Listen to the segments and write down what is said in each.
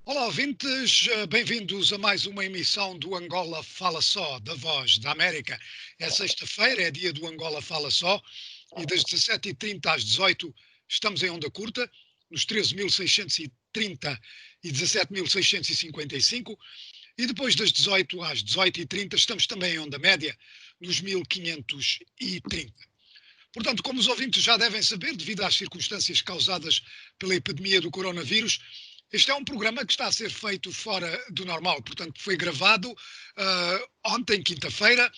Olá, ouvintes, bem-vindos a mais uma emissão do Angola Fala Só, da Voz da América. É sexta-feira, é dia do Angola Fala Só, e das 17h30 às 18 estamos em onda curta, nos 13.630 e 17.655, e depois das 18 às 18h30 estamos também em onda média, nos 1530. Portanto, como os ouvintes já devem saber, devido às circunstâncias causadas pela epidemia do coronavírus, este é um programa que está a ser feito fora do normal. Portanto, foi gravado ontem, quinta-feira,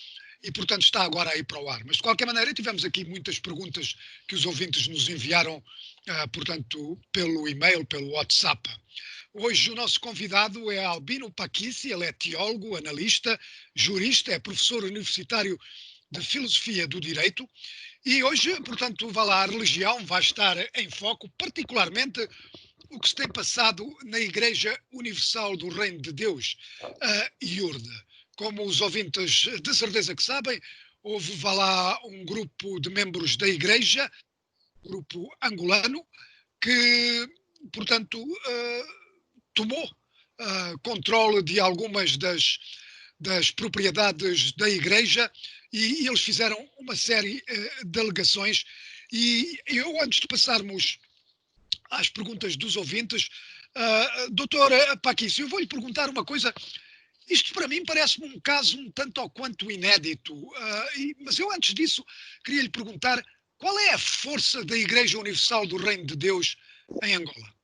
e, portanto, está agora aí para o ar. Mas, de qualquer maneira, tivemos aqui muitas perguntas que os ouvintes nos enviaram, portanto, pelo e-mail, pelo WhatsApp. Hoje o nosso convidado é Albino Paquici, ele é teólogo, analista, jurista, é professor universitário de Filosofia do Direito. E hoje, portanto, vá lá, a religião vai estar em foco, particularmente o que se tem passado na Igreja Universal do Reino de Deus, a IURD. Como os ouvintes de certeza que sabem, houve, vá lá, um grupo de membros da Igreja, grupo angolano, que, portanto, tomou controle de algumas das propriedades da Igreja e eles fizeram uma série de alegações. E eu, antes de passarmos às perguntas dos ouvintes, doutora Paquice, eu vou-lhe perguntar uma coisa. Isto para mim parece-me um caso um tanto ou quanto inédito, mas eu antes disso queria lhe perguntar qual é a força da Igreja Universal do Reino de Deus em Angola?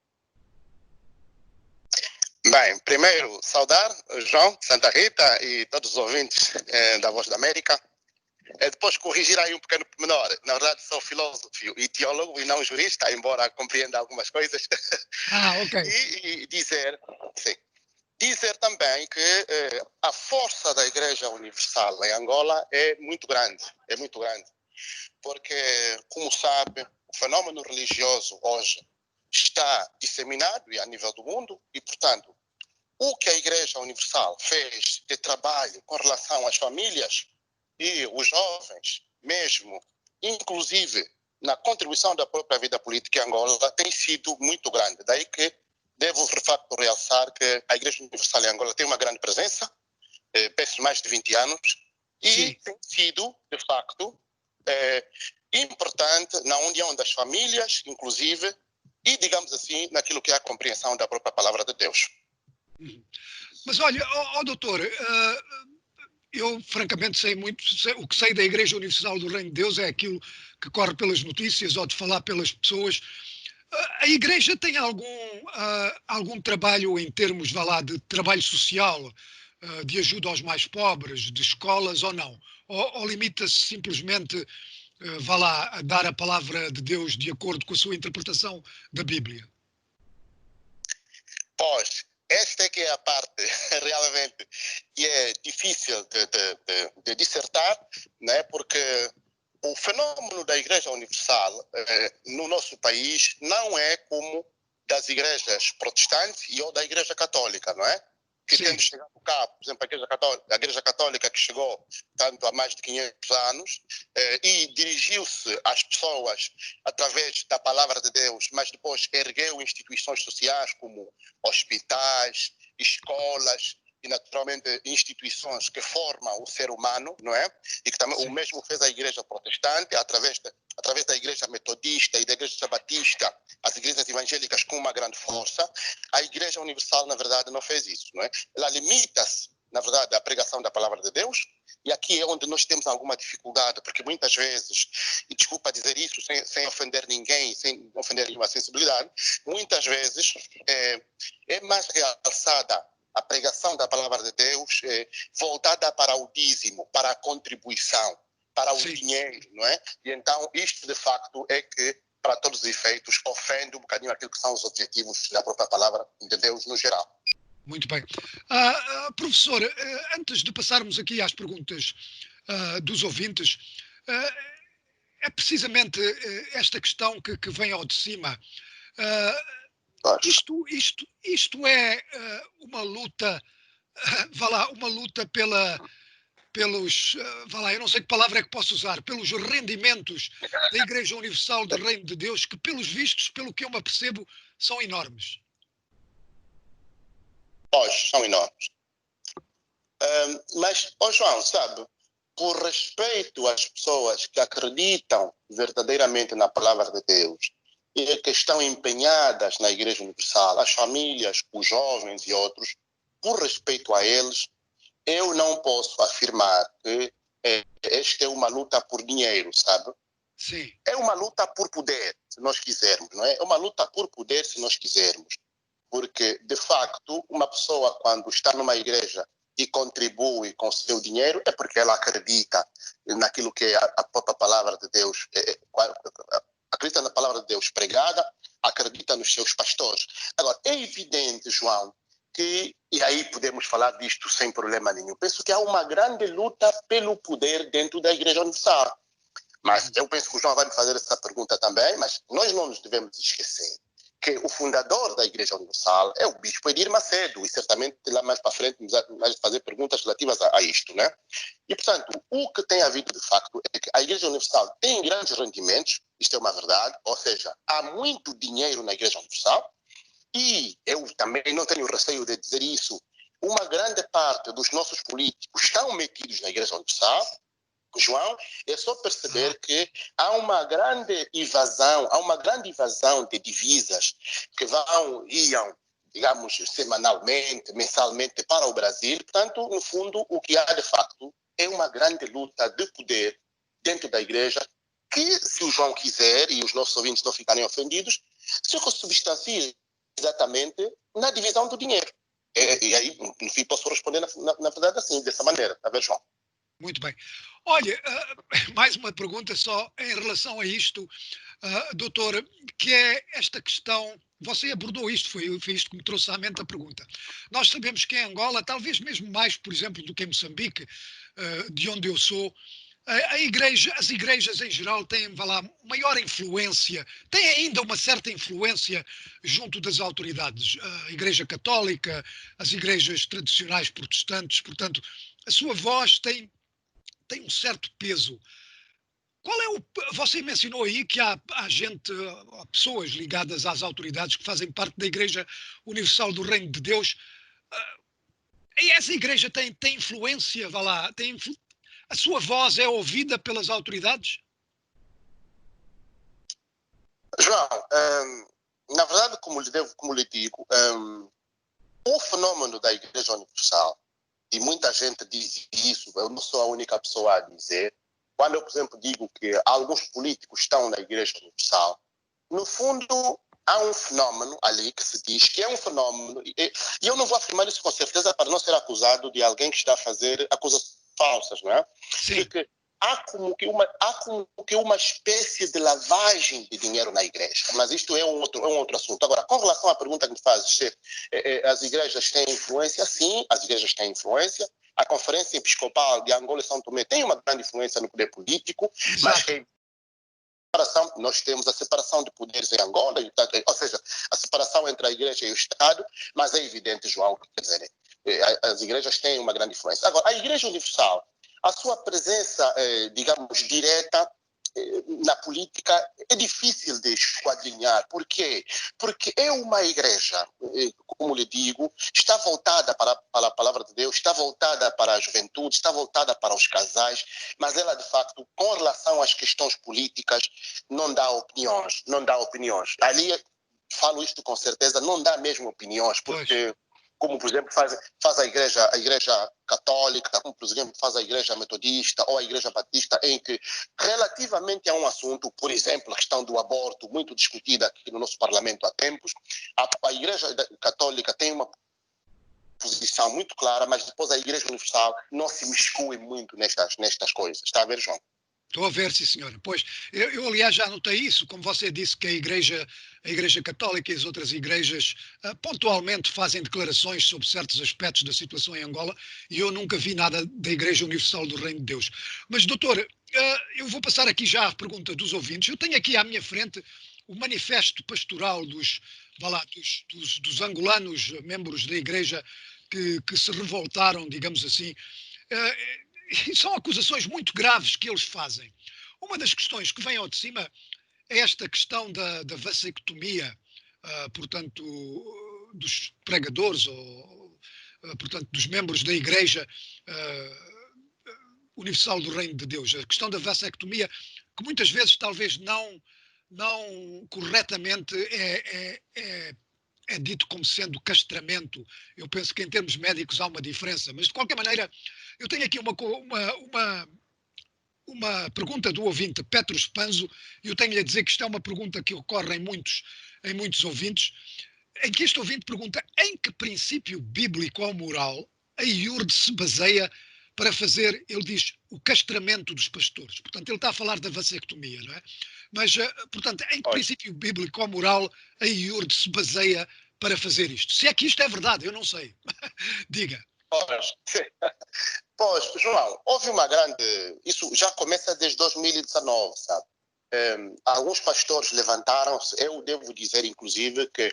Bem, primeiro saudar João, Santa Rita e todos os ouvintes da Voz da América. Depois corrigir aí um pequeno pormenor. Na verdade, sou filósofo e teólogo e não jurista, embora compreenda algumas coisas. Ok. E dizer, sim, dizer também que a força da Igreja Universal em Angola é muito grande. É muito grande. Porque, como sabe, o fenômeno religioso hoje está disseminado a nível do mundo e, portanto, o que a Igreja Universal fez de trabalho com relação às famílias e os jovens, mesmo, inclusive na contribuição da própria vida política em Angola, tem sido muito grande. Daí que devo, de facto, realçar que a Igreja Universal em Angola tem uma grande presença, penso mais de 20 anos, e Sim. tem sido, de facto, importante na união das famílias, inclusive, e, digamos assim, naquilo que é a compreensão da própria palavra de Deus. Mas olha, doutor, eu francamente o que sei da Igreja Universal do Reino de Deus é aquilo que corre pelas notícias ou de falar pelas pessoas. A Igreja tem algum trabalho em termos, vá lá, de trabalho social, de ajuda aos mais pobres, de escolas ou não? Ou limita-se simplesmente, vá lá, a dar a palavra de Deus de acordo com a sua interpretação da Bíblia? Pois, esta é que é a parte realmente que é difícil de dissertar, né? Porque o fenômeno da Igreja Universal no nosso país não é como das igrejas protestantes ou da Igreja Católica, não é? Que Sim. tendo chegado cá, por exemplo, a Igreja Católica que chegou tanto há mais de 500 anos e dirigiu-se às pessoas através da palavra de Deus, mas depois ergueu instituições sociais como hospitais, escolas e, naturalmente, instituições que formam o ser humano, não é? E que também o mesmo fez a Igreja Protestante através da Igreja Metodista e da Igreja Batista, as igrejas evangélicas com uma grande força. A Igreja Universal, na verdade, não fez isso, não é? Ela limita-se, na verdade, à pregação da palavra de Deus, e aqui é onde nós temos alguma dificuldade, porque muitas vezes, e desculpa dizer isso sem ofender ninguém, sem ofender nenhuma sensibilidade, muitas vezes é mais realçada a pregação da palavra de Deus voltada para o dízimo, para a contribuição, para o dinheiro, não é? E então isto de facto é que, para todos os efeitos, ofende um bocadinho aquilo que são os objetivos da própria palavra de Deus no geral. Muito bem. Professor, antes de passarmos aqui às perguntas dos ouvintes, é precisamente esta questão que vem ao de cima. Isto é uma luta, vá lá, uma luta pelos, vá lá, eu não sei que palavra é que posso usar, pelos rendimentos da Igreja Universal do Reino de Deus, que pelos vistos, pelo que eu me apercebo, são enormes. são enormes. Mas, João, sabe, por respeito às pessoas que acreditam verdadeiramente na palavra de Deus e que estão empenhadas na Igreja Universal, as famílias, os jovens e outros, por respeito a eles, eu não posso afirmar que esta é uma luta por dinheiro, sabe? Sim. É uma luta por poder, se nós quisermos, não é? É uma luta por poder, se nós quisermos. Porque, de facto, uma pessoa, quando está numa igreja e contribui com o seu dinheiro, é porque ela acredita naquilo que é a própria palavra de Deus, acredita na palavra de Deus pregada, acredita nos seus pastores. Agora, é evidente, João, que, e aí podemos falar disto sem problema nenhum, penso que há uma grande luta pelo poder dentro da Igreja Universal. Mas eu penso que o João vai me fazer essa pergunta também, mas nós não nos devemos esquecer que o fundador da Igreja Universal é o Bispo Edir Macedo, e certamente lá mais para frente vamos fazer perguntas relativas a isto, né? E, portanto, o que tem havido de facto é que a Igreja Universal tem grandes rendimentos, isto é uma verdade, ou seja, há muito dinheiro na Igreja Universal, e eu também não tenho receio de dizer isso, uma grande parte dos nossos políticos estão metidos na Igreja Universal. João, é só perceber que há uma grande invasão de divisas que iam, digamos, semanalmente, mensalmente para o Brasil. Portanto, no fundo, o que há de facto é uma grande luta de poder dentro da igreja que, se o João quiser, e os nossos ouvintes não ficarem ofendidos, se consubstancia exatamente na divisão do dinheiro. E aí, no fim, posso responder, na verdade, assim, dessa maneira. Está a ver, João? Muito bem. Olha, mais uma pergunta só em relação a isto, doutor, que é esta questão, você abordou isto, foi isto que me trouxe à mente a pergunta. Nós sabemos que em Angola, talvez mesmo mais, por exemplo, do que em Moçambique, de onde eu sou, as igrejas em geral têm, vá lá, maior influência, têm ainda uma certa influência junto das autoridades. A Igreja Católica, as igrejas tradicionais protestantes, portanto, a sua voz tem um certo peso. Qual é o. Você mencionou aí que há gente, há pessoas ligadas às autoridades que fazem parte da Igreja Universal do Reino de Deus. E essa igreja tem influência, vá lá, a sua voz é ouvida pelas autoridades? João, na verdade, como lhe digo, o fenômeno da Igreja Universal, e muita gente diz isso, eu não sou a única pessoa a dizer, quando eu, por exemplo, digo que alguns políticos estão na Igreja Universal, no fundo há um fenômeno ali que se diz que é um fenômeno, e eu não vou afirmar isso com certeza para não ser acusado de alguém que está a fazer acusações falsas, não é? Sim. De que há como que uma espécie de lavagem de dinheiro na igreja. Mas isto é um outro assunto. Agora, com relação à pergunta que me fazes, se as igrejas têm influência, sim, as igrejas têm influência. A Conferência Episcopal de Angola e São Tomé tem uma grande influência no poder político, Exato. mas nós temos a separação de poderes em Angola, ou seja, a separação entre a igreja e o Estado, mas é evidente, João, quer dizer, as igrejas têm uma grande influência. Agora, a Igreja Universal, a sua presença, digamos, direta na política é difícil de esquadrinhar. Por quê? Porque é uma igreja, como lhe digo, está voltada para a palavra de Deus, está voltada para a juventude, está voltada para os casais, mas ela, de facto, com relação às questões políticas, não dá opiniões, não dá opiniões. Ali, falo isto com certeza, não dá mesmo opiniões, porque... Pois. Como, por exemplo, faz a igreja católica, como, por exemplo, faz a igreja metodista ou a igreja batista, em que, relativamente a um assunto, por exemplo, a questão do aborto, muito discutida aqui no nosso parlamento há tempos, a igreja católica tem uma posição muito clara, mas depois a Igreja Universal não se miscui muito nestas coisas. Está a ver, João? Estou a ver, sim, senhora. Pois, eu aliás já notei isso, como você disse que a Igreja Católica e as outras igrejas pontualmente fazem declarações sobre certos aspectos da situação em Angola e eu nunca vi nada da Igreja Universal do Reino de Deus. Mas, doutor, eu vou passar aqui já à pergunta dos ouvintes. Eu tenho aqui à minha frente o manifesto pastoral dos angolanos, membros da Igreja que se revoltaram, digamos assim. E são acusações muito graves que eles fazem. Uma das questões que vem ao de cima é esta questão da vasectomia, portanto, dos pregadores, ou portanto, dos membros da Igreja Universal do Reino de Deus. A questão da vasectomia, que muitas vezes talvez não corretamente é dito como sendo castramento. Eu penso que em termos médicos há uma diferença, mas de qualquer maneira eu tenho aqui uma pergunta do ouvinte Petros Panzo, e eu tenho-lhe a dizer que isto é uma pergunta que ocorre em muitos ouvintes, em que este ouvinte pergunta em que princípio bíblico ou moral a IURD se baseia para fazer, ele diz, o castramento dos pastores. Portanto, ele está a falar da vasectomia, não é? Mas, portanto, em que princípio bíblico ou moral a IURD se baseia para fazer isto? Se é que isto é verdade, eu não sei. Diga. Pois, João, houve uma grande... Isso já começa desde 2019, sabe? Alguns pastores levantaram-se, eu devo dizer, inclusive, que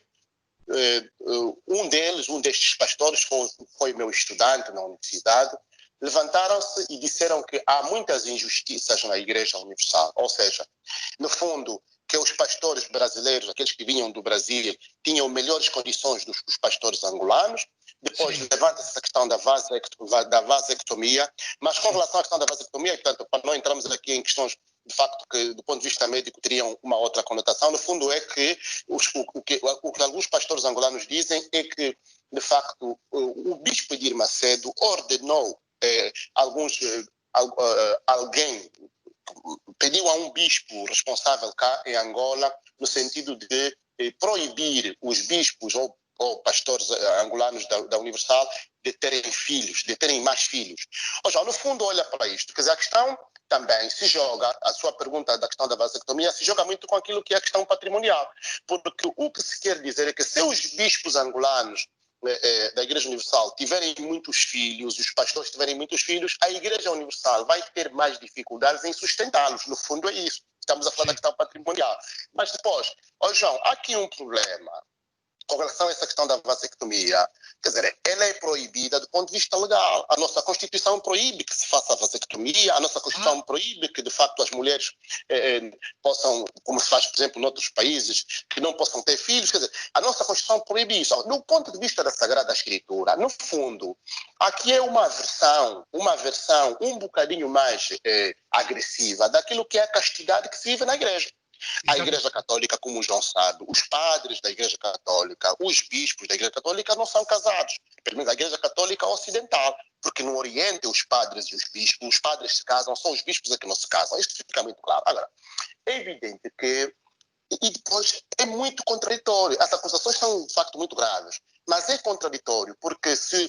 um destes pastores foi meu estudante na universidade, levantaram-se e disseram que há muitas injustiças na Igreja Universal. Ou seja, no fundo, que os pastores brasileiros, aqueles que vinham do Brasil, tinham melhores condições do que os pastores angolanos. Depois levanta-se a questão da vasectomia, mas com relação à questão da vasectomia, portanto, para não entrarmos aqui em questões de facto que do ponto de vista médico teriam uma outra conotação, no fundo é que o que alguns pastores angolanos dizem é que, de facto, o bispo Edir Macedo ordenou alguém pediu a um bispo responsável cá em Angola no sentido de proibir os bispos ou pastores angolanos da Universal de terem filhos, de terem mais filhos. Ou seja, no fundo, olha para isto. Quer dizer, a questão também se joga, a sua pergunta da questão da vasectomia se joga muito com aquilo que é a questão patrimonial. Porque o que se quer dizer é que se os bispos angolanos da Igreja Universal tiverem muitos filhos, e os pastores tiverem muitos filhos, a Igreja Universal vai ter mais dificuldades em sustentá-los. No fundo é isso. Estamos a falar da questão patrimonial. Mas depois, João, há aqui um problema com relação a essa questão da vasectomia. Quer dizer, ela é proibida do ponto de vista legal. A nossa Constituição proíbe que se faça a vasectomia, a nossa Constituição proíbe que, de facto, as mulheres possam, como se faz, por exemplo, em outros países, que não possam ter filhos. Quer dizer, a nossa Constituição proíbe isso. Do ponto de vista da Sagrada Escritura, no fundo, aqui é uma versão um bocadinho mais agressiva daquilo que é a castidade que se vive na Igreja. A Igreja Católica, como o João sabe, os padres da Igreja Católica, os bispos da Igreja Católica não são casados, pelo menos a Igreja Católica Ocidental, porque no Oriente os padres e os bispos, os padres se casam, são os bispos que não se casam. Isto fica muito claro. Agora, é evidente que, e depois é muito contraditório, as acusações são de facto muito graves, mas é contraditório, porque se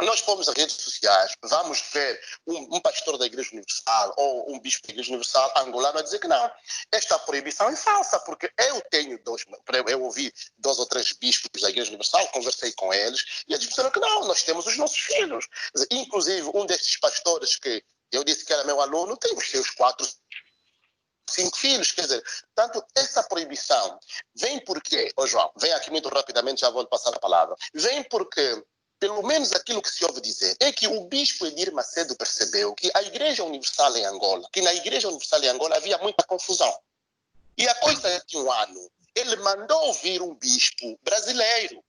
nós fomos às redes sociais, vamos ver um pastor da Igreja Universal ou um bispo da Igreja Universal angolano a dizer que não, esta proibição é falsa, porque eu ouvi 2 ou 3 bispos da Igreja Universal, conversei com eles, e eles disseram que não, nós temos os nossos filhos. Inclusive, um destes pastores que eu disse que era meu aluno, tem os seus 4, 5 filhos, quer dizer, portanto, essa proibição vem porque, João, vem aqui muito rapidamente, já vou lhe passar a palavra, vem porque pelo menos aquilo que se ouve dizer, é que o bispo Edir Macedo percebeu que a Igreja Universal em Angola, que na Igreja Universal em Angola havia muita confusão. E a coisa de um ano, ele mandou vir um bispo brasileiro.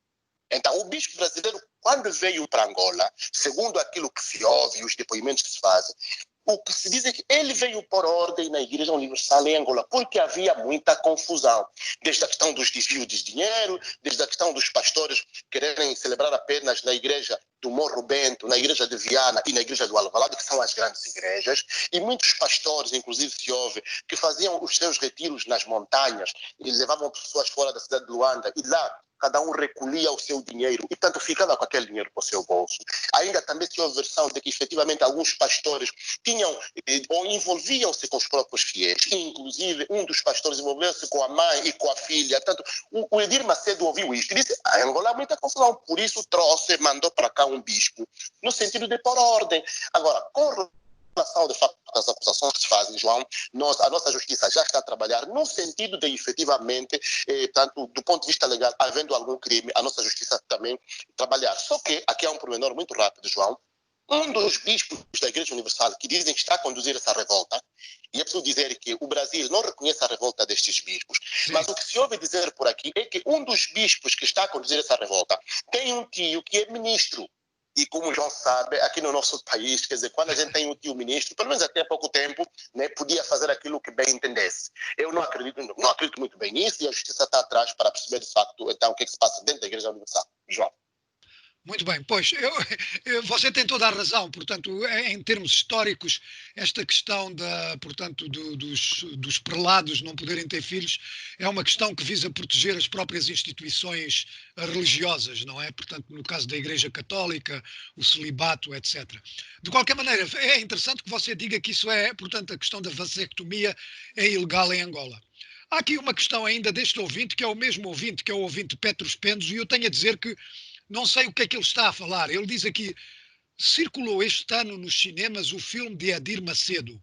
Então, o bispo brasileiro, quando veio para Angola, segundo aquilo que se ouve e os depoimentos que se fazem, o que se diz é que ele veio por ordem na Igreja Universal em Angola, porque havia muita confusão. Desde a questão dos desvios de dinheiro, desde a questão dos pastores quererem celebrar apenas na Igreja do Morro Bento, na Igreja de Viana e na Igreja do Alvalade, que são as grandes igrejas, e muitos pastores, inclusive se ouve, que faziam os seus retiros nas montanhas e levavam pessoas fora da cidade de Luanda, e lá cada um recolhia o seu dinheiro e, portanto, ficava com aquele dinheiro para o seu bolso. Ainda também tinha a versão de que, efetivamente, alguns pastores tinham ou envolviam-se com os próprios fiéis. E, inclusive, um dos pastores envolveu-se com a mãe e com a filha. Portanto, o Edir Macedo ouviu isto e disse, Angola há muita confusão, por isso mandou para cá um bispo, no sentido de pôr ordem. Agora, com relação, de facto, às acusações que se fazem, João, a nossa justiça já está a trabalhar no sentido de, efetivamente, tanto do ponto de vista legal, havendo algum crime, a nossa justiça também trabalhar. Só que aqui há um pormenor muito rápido, João. Um dos bispos da Igreja Universal que dizem que está a conduzir essa revolta, e é preciso dizer que o Brasil não reconhece a revolta destes bispos, mas o que se ouve dizer por aqui é que um dos bispos que está a conduzir essa revolta tem um tio que é ministro E como o João sabe, aqui no nosso país, quer dizer, quando a gente tem um tio ministro, pelo menos até há pouco tempo, né, podia fazer aquilo que bem entendesse. Eu não acredito muito bem nisso, e a justiça está atrás para perceber de facto então o que é que se passa dentro da Igreja Universal. João. Muito bem, pois você tem toda a razão, portanto, em termos históricos, esta questão portanto, dos prelados não poderem ter filhos é uma questão que visa proteger as próprias instituições religiosas, não é? Portanto, no caso da Igreja Católica, o celibato, etc. De qualquer maneira, é interessante que você diga que isso portanto, a questão da vasectomia é ilegal em Angola. Há aqui uma questão ainda deste ouvinte, que é o mesmo ouvinte, que é o ouvinte Petros Pendos, e eu tenho a dizer que não sei o que é que ele está a falar. Ele diz aqui: circulou este ano nos cinemas o filme de Edir Macedo.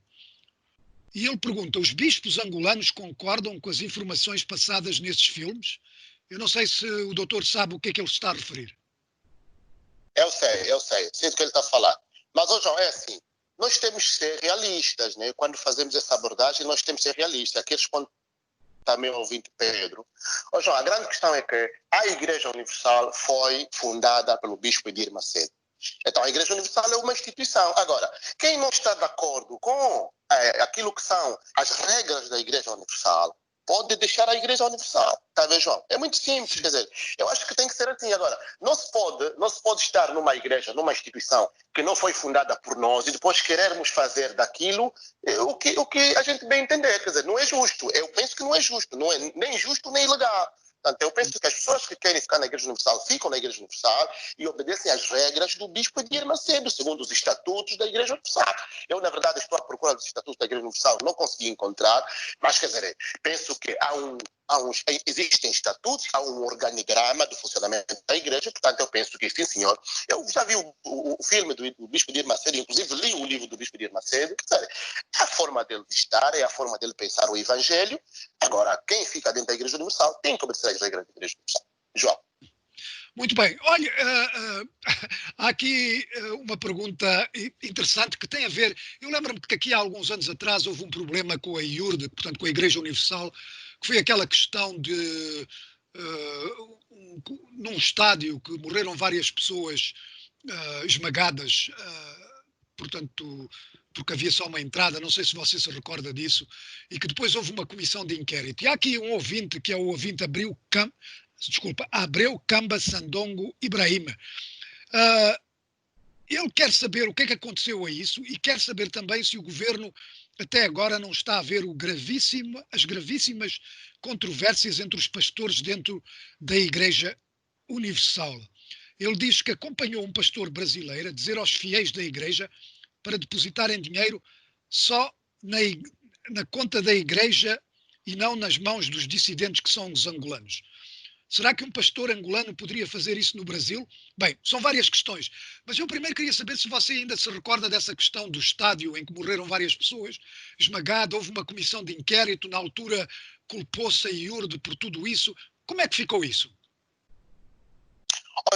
E ele pergunta: os bispos angolanos concordam com as informações passadas nesses filmes? Eu não sei se o doutor sabe o que é que ele está a referir. Eu sei do que ele está a falar. Mas, João, é assim, nós temos que ser realistas, né? Quando fazemos essa abordagem, nós temos que ser realistas. Aqui responde também ao ouvinte Pedro. João, a grande questão é que a Igreja Universal foi fundada pelo bispo Edir Macedo. Então, a Igreja Universal é uma instituição. Agora, quem não está de acordo com aquilo que são as regras da Igreja Universal, pode deixar a Igreja Universal. Está a ver, João? É muito simples. Sim. Quer dizer, eu acho que tem que ser assim. Agora, não se pode estar numa igreja, numa instituição que não foi fundada por nós e depois querermos fazer daquilo o que a gente bem entender. Quer dizer, não é justo. Eu penso que não é justo. Não é nem justo nem legal. Portanto, eu penso que as pessoas que querem ficar na Igreja Universal ficam na Igreja Universal e obedecem às regras do bispo Edir Macedo, segundo os estatutos da Igreja Universal. Eu, na verdade, estou à procura dos estatutos da Igreja Universal, não consegui encontrar, mas, quer dizer, penso que existem estatutos, há um organigrama do funcionamento da igreja, portanto eu penso que sim, senhor. Eu já vi o filme do Bispo Edir Macedo, inclusive li o livro do Bispo Edir Macedo, é a forma dele estar, é a forma dele pensar o evangelho. Agora, quem fica dentro da Igreja Universal tem que obedecer às regras da Igreja Universal. João. Muito bem. Olha, há aqui uma pergunta interessante que tem a ver... Eu lembro-me que aqui há alguns anos atrás houve um problema com a IURD, portanto com a Igreja Universal, que foi aquela questão de... num estádio que morreram várias pessoas esmagadas, portanto, porque havia só uma entrada, não sei se você se recorda disso, e que depois houve uma comissão de inquérito. E há aqui um ouvinte, que é o ouvinte Abreu Camba Sandongo Ibrahim. Ele quer saber o que é que aconteceu a isso e quer saber também se o governo até agora não está a ver as gravíssimas controvérsias entre os pastores dentro da Igreja Universal. Ele diz que acompanhou um pastor brasileiro a dizer aos fiéis da Igreja para depositarem dinheiro só na conta da Igreja e não nas mãos dos dissidentes que são os angolanos. Será que um pastor angolano poderia fazer isso no Brasil? Bem, são várias questões, mas eu primeiro queria saber se você ainda se recorda dessa questão do estádio em que morreram várias pessoas, esmagado, houve uma comissão de inquérito, na altura culpou-se a IURD por tudo isso. Como é que ficou isso?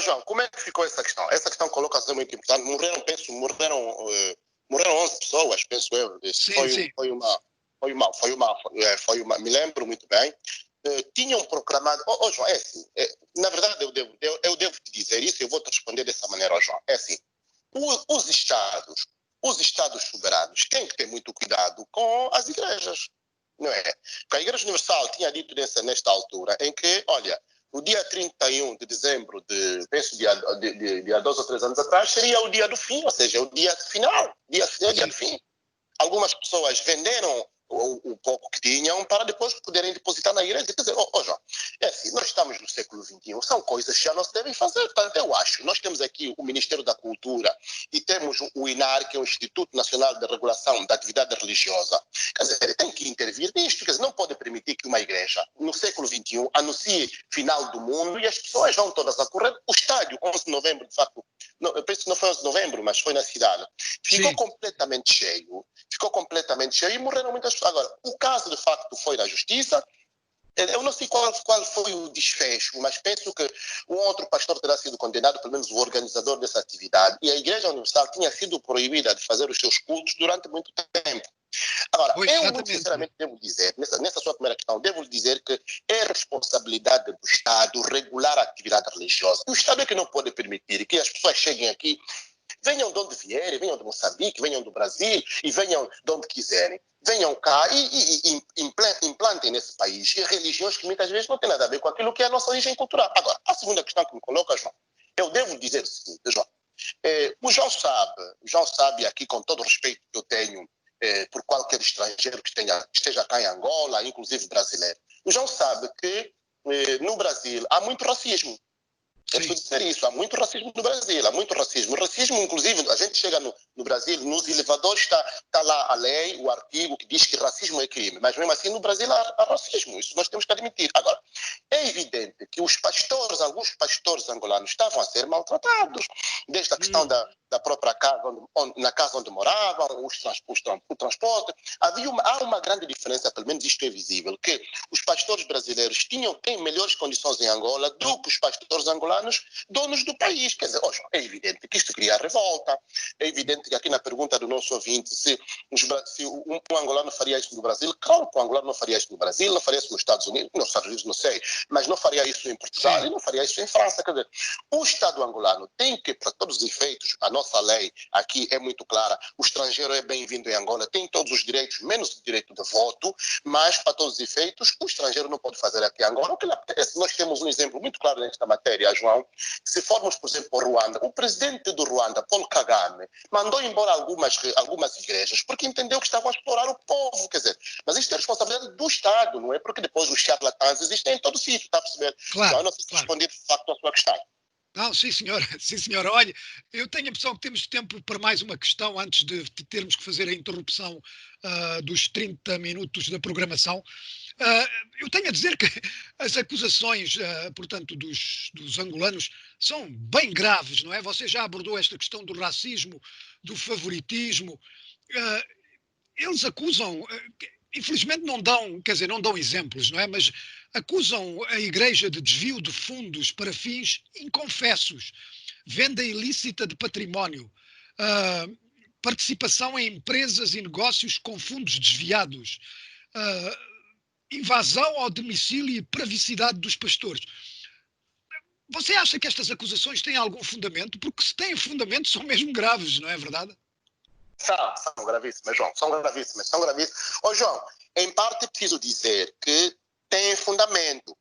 João, como é que ficou essa questão? Essa questão coloca-se muito importante. Morreram 11 pessoas, penso eu. Sim. Foi uma, me lembro muito bem. Tinham proclamado... João, é assim, na verdade eu devo te dizer isso, eu vou te responder dessa maneira, João. É assim, os Estados soberanos têm que ter muito cuidado com as igrejas, não é? Porque a Igreja Universal tinha dito nesta altura em que, olha, o dia 31 de dezembro, penso de há 2 ou 3 anos atrás, seria o dia do fim, ou seja, o dia final, dia do fim. Algumas pessoas venderam o pouco que tinham para depois poderem depositar na igreja. Quer dizer, João, é assim, nós estamos no século XXI, são coisas que já não se devem fazer. Portanto, eu acho, nós temos aqui o Ministério da Cultura e temos o INAR, que é o Instituto Nacional de Regulação da Atividade Religiosa. Quer dizer, ele tem que intervir nisto, quer dizer, não pode permitir que uma igreja, no século XXI, anuncie final do mundo e as pessoas vão todas a correr. O estádio, 11 de novembro, de facto, eu penso que não foi 11 de novembro, mas foi na cidade, ficou completamente cheio e morreram muitas pessoas. Agora, o caso de facto foi na justiça. Eu não sei qual foi o desfecho, mas penso que um outro pastor terá sido condenado, pelo menos o organizador dessa atividade, e a Igreja Universal tinha sido proibida de fazer os seus cultos durante muito tempo. Agora, eu muito sinceramente devo dizer, nessa sua primeira questão, devo dizer que é responsabilidade do Estado regular a atividade religiosa. O Estado é que não pode permitir que as pessoas cheguem aqui, venham de onde vierem, venham de Moçambique, venham do Brasil e venham de onde quiserem. Venham cá e implantem nesse país religiões que muitas vezes não têm nada a ver com aquilo que é a nossa origem cultural. Agora, a segunda questão que me coloca, João, eu devo dizer o seguinte, João. O João sabe aqui, com todo o respeito que eu tenho por qualquer estrangeiro que esteja cá em Angola, inclusive brasileiro. O João sabe que no Brasil há muito racismo. É preciso dizer isso. Há muito racismo no Brasil, há muito racismo. O racismo, inclusive, a gente chega no Brasil, nos elevadores está lá a lei, o artigo que diz que racismo é crime. Mas mesmo assim no Brasil há racismo. Isso nós temos que admitir. Agora, é evidente que alguns pastores angolanos estavam a ser maltratados, desde a questão da própria casa, na casa onde moravam, o transporte. Há uma grande diferença, pelo menos isto é visível, que os pastores brasileiros têm melhores condições em Angola do que os pastores angolanos, donos do país. Quer dizer, é evidente que isto cria revolta. É evidente que aqui na pergunta do nosso ouvinte, se um angolano faria isso no Brasil, claro que o angolano não faria isso no Brasil, não faria isso nos Estados Unidos, não sei, mas não faria isso em Portugal e não faria isso em França. Quer dizer, o Estado angolano tem que, para todos os efeitos, a nossa lei aqui é muito clara, o estrangeiro é bem-vindo em Angola, tem todos os direitos, menos o direito de voto, mas para todos os efeitos, o estrangeiro não pode fazer aqui em Angola o que lhe apetece. Nós temos um exemplo muito claro nesta matéria, João. Se formos, por exemplo, para o Ruanda, o presidente do Ruanda, Paul Kagame, mandou embora algumas igrejas porque entendeu que estavam a explorar o povo, quer dizer, mas isto é responsabilidade do Estado, não é? Porque depois os charlatãs existem em todo o sítio, está a perceber? Claro, João, eu não sei se responder de facto à sua questão. Não, sim, senhora. Sim, senhora. Olha, eu tenho a impressão que temos tempo para mais uma questão antes de termos que fazer a interrupção dos 30 minutos da programação. Eu tenho a dizer que as acusações, portanto, dos angolanos são bem graves, não é? Você já abordou esta questão do racismo, do favoritismo. Eles acusam, infelizmente não dão, quer dizer, não dão exemplos, não é? Mas acusam a Igreja de desvio de fundos para fins inconfessos, venda ilícita de património, participação em empresas e negócios com fundos desviados, invasão ao domicílio e privacidade dos pastores. Você acha que estas acusações têm algum fundamento? Porque se têm fundamento são mesmo graves, não é verdade? São gravíssimas, João, são gravíssimas. João, em parte preciso dizer que tem fundamento.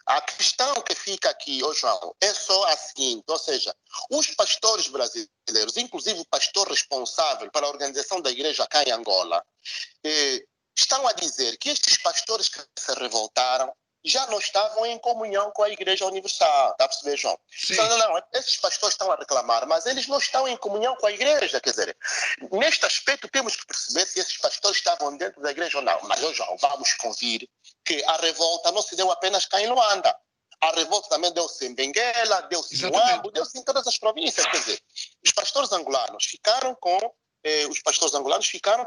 A questão que fica aqui, João, é só a seguinte, ou seja, os pastores brasileiros, inclusive o pastor responsável para a organização da igreja cá em Angola, estão a dizer que estes pastores que se revoltaram já não estavam em comunhão com a Igreja Universal. Está a perceber, João? Não, esses pastores estão a reclamar, mas eles não estão em comunhão com a Igreja. Quer dizer, neste aspecto temos que perceber se esses pastores estavam dentro da Igreja ou não. Mas, João, vamos convir que a revolta não se deu apenas cá em Luanda. A revolta também deu-se em Benguela, deu-se em Huambo, deu-se em todas as províncias. Quer dizer, os pastores angolanos ficaram com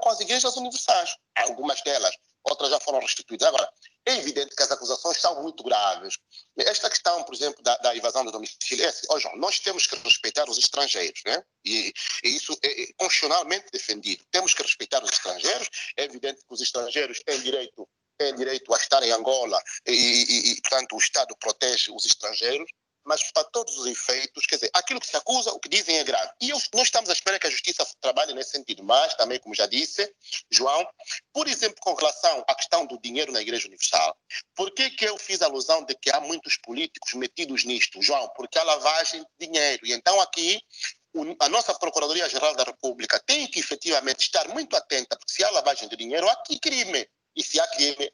as igrejas universais. Algumas delas, outras já foram restituídas. Agora, é evidente que as acusações são muito graves. Esta questão, por exemplo, da invasão do domicílio, João, nós temos que respeitar os estrangeiros, né? E isso é constitucionalmente defendido. Temos que respeitar os estrangeiros. É evidente que os estrangeiros têm direito a estar em Angola e, portanto, o Estado protege os estrangeiros. Mas para todos os efeitos, quer dizer, aquilo que se acusa, o que dizem é grave. E nós estamos à espera que a justiça trabalhe nesse sentido. Mas também, como já disse, João, por exemplo, com relação à questão do dinheiro na Igreja Universal, por que eu fiz alusão de que há muitos políticos metidos nisto, João? Porque há lavagem de dinheiro. E então aqui, a nossa Procuradoria-Geral da República tem que efetivamente estar muito atenta, porque se há lavagem de dinheiro, há aqui crime. E se há crime,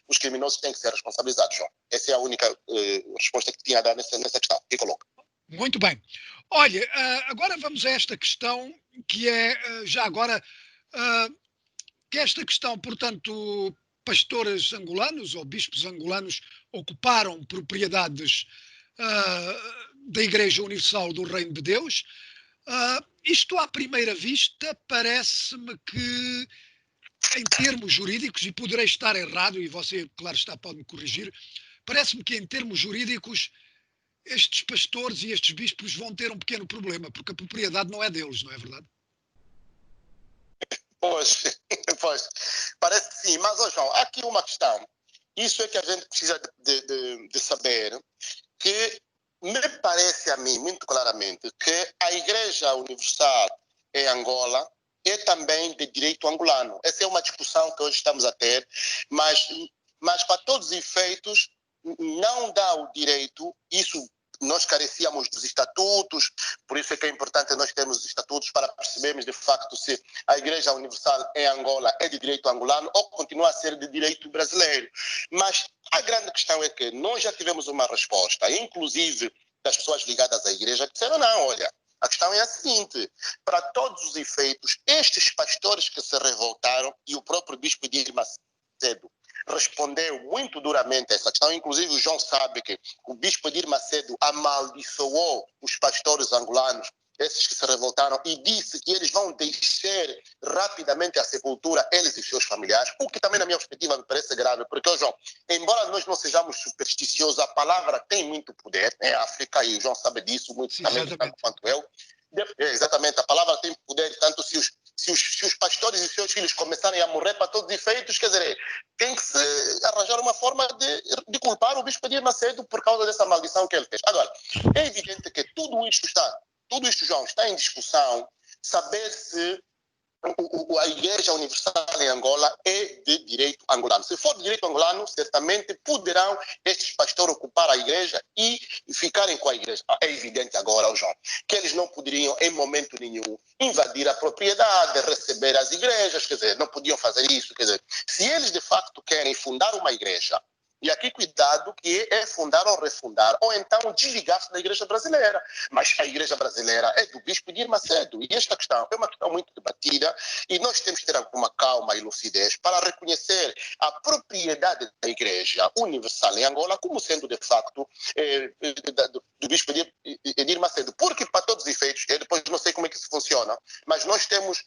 os criminosos têm que ser responsabilizados, João. Essa é a única resposta que tinha a dar nessa questão. E coloca. Muito bem. Olha, agora vamos a esta questão que é, já agora, que esta questão, portanto, pastores angolanos ou bispos angolanos ocuparam propriedades da Igreja Universal do Reino de Deus. Isto, à primeira vista, parece-me que, em termos jurídicos, e poderei estar errado, e você, claro está, pode me corrigir, parece-me que, em termos jurídicos, estes pastores e estes bispos vão ter um pequeno problema, porque a propriedade não é deles, não é verdade? Pois, parece que sim. Mas, João, há aqui uma questão. Isso é que a gente precisa de saber, que Me parece a mim, muito claramente, que a Igreja Universal em Angola é também de direito angolano. Essa é uma discussão que hoje estamos a ter, mas, mas para todos os efeitos, não dá o direito, isso nós carecíamos dos estatutos, por isso é que é importante nós termos os estatutos para percebermos de facto se a Igreja Universal em Angola é de direito angolano ou continua a ser de direito brasileiro. Mas a grande questão é que nós já tivemos uma resposta, inclusive das pessoas ligadas à Igreja, que disseram, não, olha, a questão é a seguinte, para todos os efeitos, estes pastores que se revoltaram, e o próprio bispo Edir Macedo respondeu muito duramente a essa questão, inclusive o João sabe que o bispo Edir Macedo amaldiçoou os pastores angolanos, esses que se revoltaram, e disse que eles vão descer rapidamente à sepultura, eles e seus familiares, o que também na minha perspectiva me parece grave, porque, João, embora nós não sejamos supersticiosos, a palavra tem muito poder em África, e o João sabe disso muito Sim, também, tanto quanto eu. Exatamente, a palavra tem poder, tanto se os pastores e seus filhos começarem a morrer para todos os efeitos, quer dizer, tem que se arranjar uma forma de culpar o bispo Edir Macedo por causa dessa maldição que ele fez. Agora, é evidente que tudo isto, João, está em discussão, saber se a Igreja Universal em Angola é de direito angolano. Se for de direito angolano, certamente poderão estes pastores ocupar a Igreja e ficarem com a Igreja. É evidente agora, João, que eles não poderiam, em momento nenhum, invadir a propriedade, receber as igrejas, quer dizer, não podiam fazer isso. Quer dizer, se eles de facto querem fundar uma igreja, e aqui cuidado que é fundar ou refundar, ou então desligar-se da igreja brasileira. Mas a igreja brasileira é do bispo Edir Macedo. E esta questão é uma questão muito debatida e nós temos que ter alguma calma e lucidez para reconhecer a propriedade da igreja universal em Angola como sendo de facto do bispo Edir Macedo. Porque para todos os efeitos, eu depois não sei como é que isso funciona, mas nós temos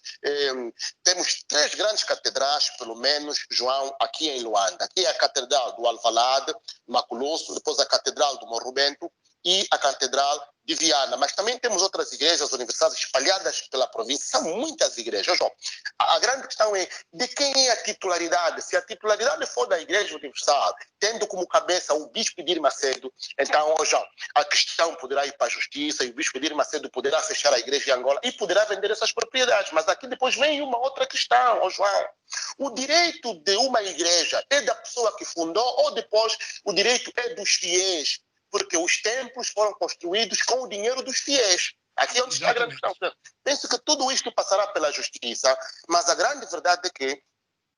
3 grandes catedrais, pelo menos, João, aqui em Luanda. Aqui é a Catedral do Alvalade, Maculosso, depois a Catedral do Morro Bento e a Catedral de Viana. Mas também temos outras igrejas universais espalhadas pela província. São muitas igrejas, João. A grande questão é de quem é a titularidade. Se a titularidade for da Igreja Universal, tendo como cabeça o bispo Edir Macedo, então, João, a questão poderá ir para a justiça e o bispo Edir Macedo poderá fechar a igreja de Angola e poderá vender essas propriedades. Mas aqui depois vem uma outra questão, João. O direito de uma igreja é da pessoa que fundou ou depois o direito é dos fiéis? Porque os templos foram construídos com o dinheiro dos fiéis. Aqui é onde está a grande questão. Penso que tudo isto passará pela justiça, mas a grande verdade é que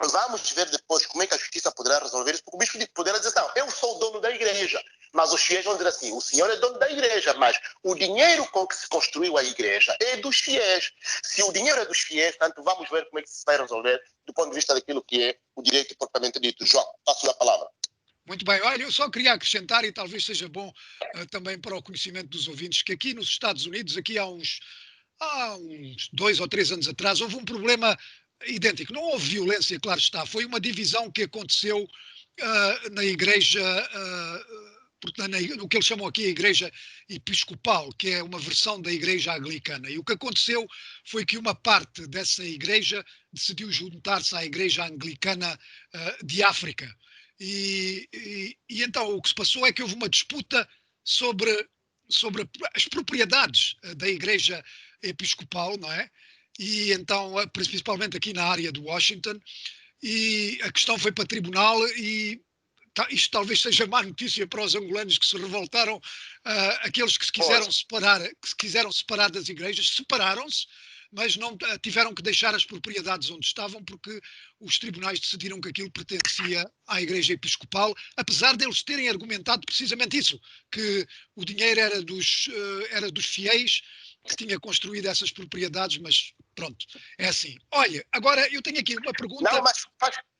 vamos ver depois como é que a justiça poderá resolver isso, porque o bispo poderá dizer, não, eu sou o dono da igreja, mas os fiéis vão dizer assim, o senhor é dono da igreja, mas o dinheiro com que se construiu a igreja é dos fiéis. Se o dinheiro é dos fiéis, portanto, vamos ver como é que se vai resolver do ponto de vista daquilo que é o direito propriamente dito. João, passo a palavra. Muito bem, olha, eu só queria acrescentar, e talvez seja bom também para o conhecimento dos ouvintes, que aqui nos Estados Unidos, aqui há uns 2 ou 3 anos atrás, houve um problema idêntico. Não houve violência, claro está, foi uma divisão que aconteceu na igreja, no que eles chamam aqui a igreja episcopal, que é uma versão da igreja anglicana. E o que aconteceu foi que uma parte dessa igreja decidiu juntar-se à igreja anglicana de África. E então o que se passou é que houve uma disputa sobre as propriedades da igreja episcopal, não é? E então, principalmente aqui na área de Washington, e a questão foi para tribunal e isto talvez seja má notícia para os angolanos que se revoltaram, aqueles que se quiseram separar das igrejas, separaram-se, mas não tiveram que deixar as propriedades onde estavam porque os tribunais decidiram que aquilo pertencia à Igreja Episcopal, apesar deles terem argumentado precisamente isso, que o dinheiro era dos fiéis que tinha construído essas propriedades, mas pronto, é assim. Olha, agora eu tenho aqui uma pergunta... Não, mas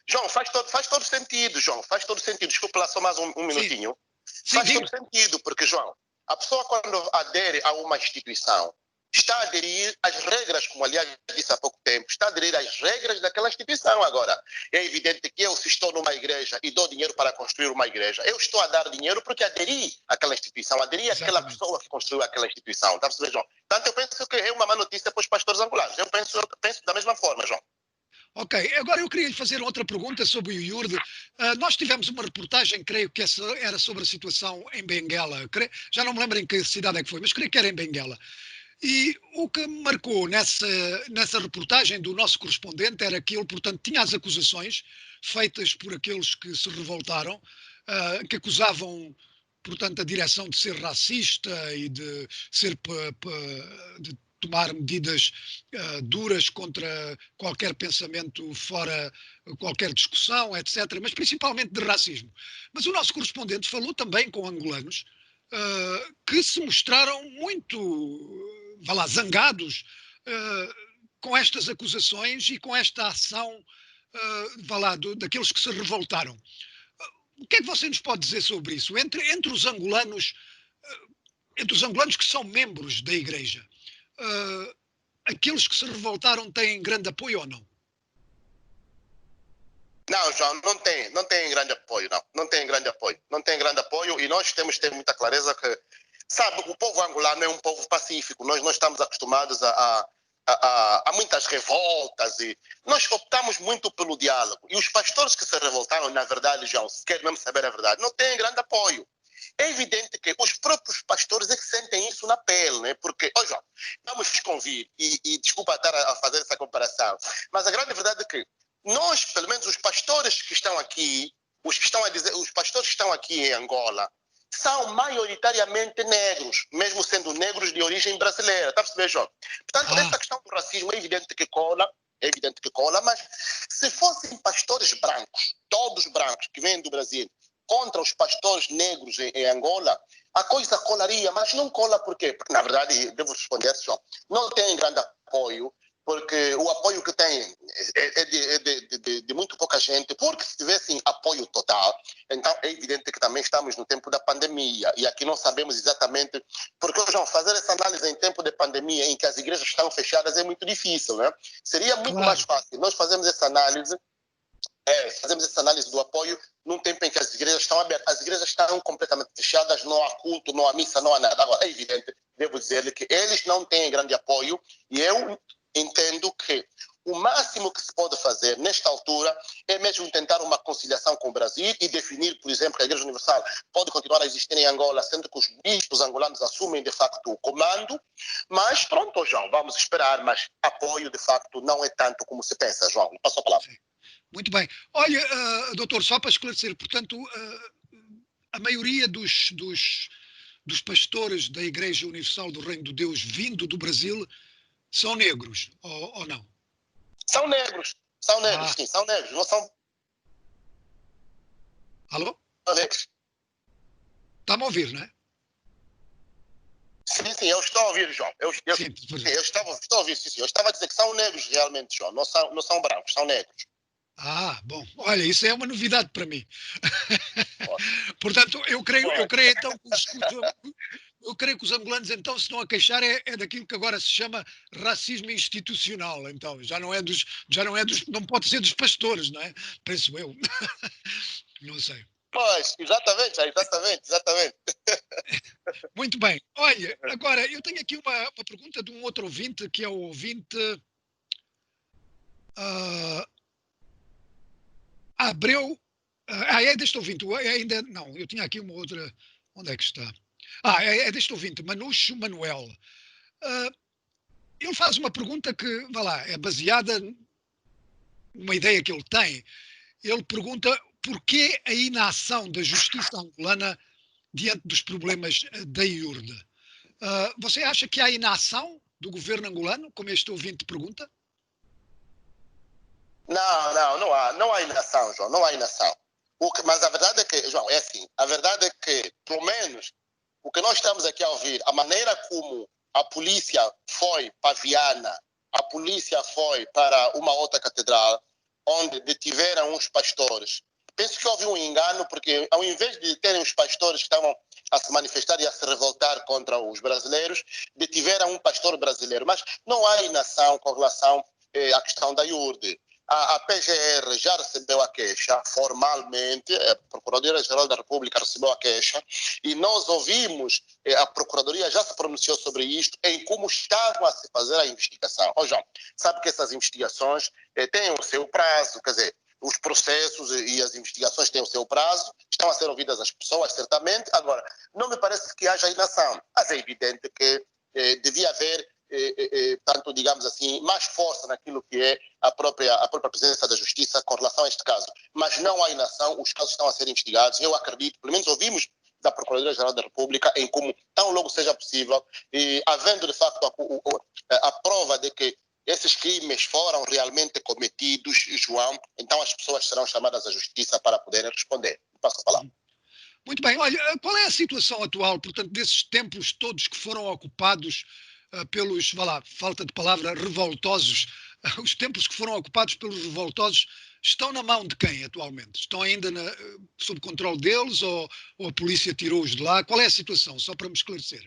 João, faz todo sentido, João, faz todo sentido. Desculpa lá só mais um minutinho. Sim, faz todo sentido, porque, João, a pessoa quando adere a uma instituição, está a aderir às regras, como aliás disse há pouco tempo, está a aderir às regras daquela instituição. Agora, é evidente que eu, se estou numa igreja e dou dinheiro para construir uma igreja, eu estou a dar dinheiro porque aderi àquela instituição, aderi àquela pessoa que construiu aquela instituição. Tá, João? Portanto, eu penso que é uma má notícia para os pastores angolanos. Eu penso da mesma forma, João. Ok, Ok, agora eu queria lhe fazer outra pergunta sobre o iurde. Nós tivemos uma reportagem, creio que essa era sobre a situação em Benguela. Já não me lembro em que cidade é que foi, mas creio que era em Benguela. E o que me marcou nessa reportagem do nosso correspondente era que ele, portanto, tinha as acusações feitas por aqueles que se revoltaram, que acusavam, portanto, a direção de ser racista e de ser de tomar medidas duras contra qualquer pensamento fora qualquer discussão, etc., mas principalmente de racismo. Mas o nosso correspondente falou também com angolanos que se mostraram muito, vá lá, zangados com estas acusações e com esta ação, vá lá, daqueles que se revoltaram. O que é que você nos pode dizer sobre isso? Entre os angolanos que são membros da Igreja, aqueles que se revoltaram têm grande apoio ou não? Não, João, não tem grande apoio, não. Não tem grande apoio. Não tem grande apoio e nós temos que ter muita clareza que, sabe, o povo angolano é um povo pacífico. Nós estamos acostumados a muitas revoltas e nós optamos muito pelo diálogo. E os pastores que se revoltaram, na verdade, João, se quer mesmo saber a verdade, não têm grande apoio. É evidente que os próprios pastores é que sentem isso na pele, né? Porque, ó João, vamos convir, e desculpa estar a fazer essa comparação, mas a grande verdade é que nós, pelo menos os pastores que estão aqui, os pastores que estão aqui em Angola, são maioritariamente negros, mesmo sendo negros de origem brasileira. Está a perceber, João? Portanto, essa questão do racismo é evidente que cola, mas se fossem pastores brancos, todos brancos, que vêm do Brasil, contra os pastores negros em Angola, a coisa colaria, mas não cola por quê? Porque, na verdade, devo responder, João, não tem grande apoio, porque o apoio que tem é de muito pouca gente, porque se tivessem apoio total, então é evidente que também estamos no tempo da pandemia, e aqui não sabemos exatamente, porque, João, fazer essa análise em tempo de pandemia, em que as igrejas estão fechadas, é muito difícil, né? Seria muito mais fácil. Nós fazemos essa análise do apoio num tempo em que as igrejas estão abertas. As igrejas estão completamente fechadas, não há culto, não há missa, não há nada. Agora, é evidente, devo dizer-lhe que eles não têm grande apoio e eu entendo que o máximo que se pode fazer nesta altura é mesmo tentar uma conciliação com o Brasil e definir, por exemplo, que a Igreja Universal pode continuar a existir em Angola, sendo que os bispos angolanos assumem, de facto, o comando. Mas, pronto, João, vamos esperar, mas apoio, de facto, não é tanto como se pensa, João. Passo a palavra. Sim. Muito bem. Olha, doutor, só para esclarecer, portanto, a maioria dos pastores da Igreja Universal do Reino de Deus vindo do Brasil são negros, ou não? São negros, sim, são negros, não são... Alô? Negros. Está-me a ouvir, não é? Sim, eu estou a ouvir, João. Estou a ouvir, sim. Eu estava a dizer que são negros realmente, João, não são brancos, são negros. Bom, olha, isso é uma novidade para mim. Portanto, eu creio então eu creio que os angolanos então se estão a queixar é daquilo que agora se chama racismo institucional, então não pode ser dos pastores, não é? Penso eu. Não sei. Pois, exatamente. Muito bem. Olha, agora eu tenho aqui uma pergunta de um outro ouvinte, que é o ouvinte Abreu. É deste ouvinte. Ainda não, eu tinha aqui uma outra. Onde é que está? É deste ouvinte, Manucho Manuel. Ele faz uma pergunta que, vá lá, é baseada numa ideia que ele tem. Ele pergunta porquê a inação da justiça angolana diante dos problemas da IURD. Você acha que há inação do governo angolano, como este ouvinte pergunta? Não há inação, João, não há inação. Mas a verdade é que, João, é assim, a verdade é que, pelo menos, o que nós estamos aqui a ouvir, a maneira como a polícia foi para Viana, a polícia foi para uma outra catedral, onde detiveram uns pastores. Penso que houve um engano, porque ao invés de terem os pastores que estavam a se manifestar e a se revoltar contra os brasileiros, detiveram um pastor brasileiro. Mas não há inação com relação à questão da IURD. a PGR já recebeu a queixa, formalmente, a Procuradoria-Geral da República recebeu a queixa, e nós ouvimos, a Procuradoria já se pronunciou sobre isto, em como estavam a se fazer a investigação. Ó, João, sabe que essas investigações têm o seu prazo, quer dizer, os processos e as investigações têm o seu prazo, estão a ser ouvidas as pessoas, certamente. Agora, não me parece que haja inação, mas é evidente que devia haver, tanto, digamos assim, mais força naquilo que é a própria presença da Justiça com relação a este caso. Mas não há inação, os casos estão a ser investigados. Eu acredito, pelo menos ouvimos da Procuradoria-Geral da República, em como, tão logo seja possível, e havendo de facto a prova de que esses crimes foram realmente cometidos, João, então as pessoas serão chamadas à justiça para poderem responder. Passo a palavra. Muito bem. Olha, qual é a situação atual, portanto, desses templos todos que foram ocupados pelos, vá lá, falta de palavra, revoltosos? Os templos que foram ocupados pelos revoltosos estão na mão de quem atualmente? Estão ainda sob controle deles ou a polícia tirou-os de lá? Qual é a situação? Só para me esclarecer.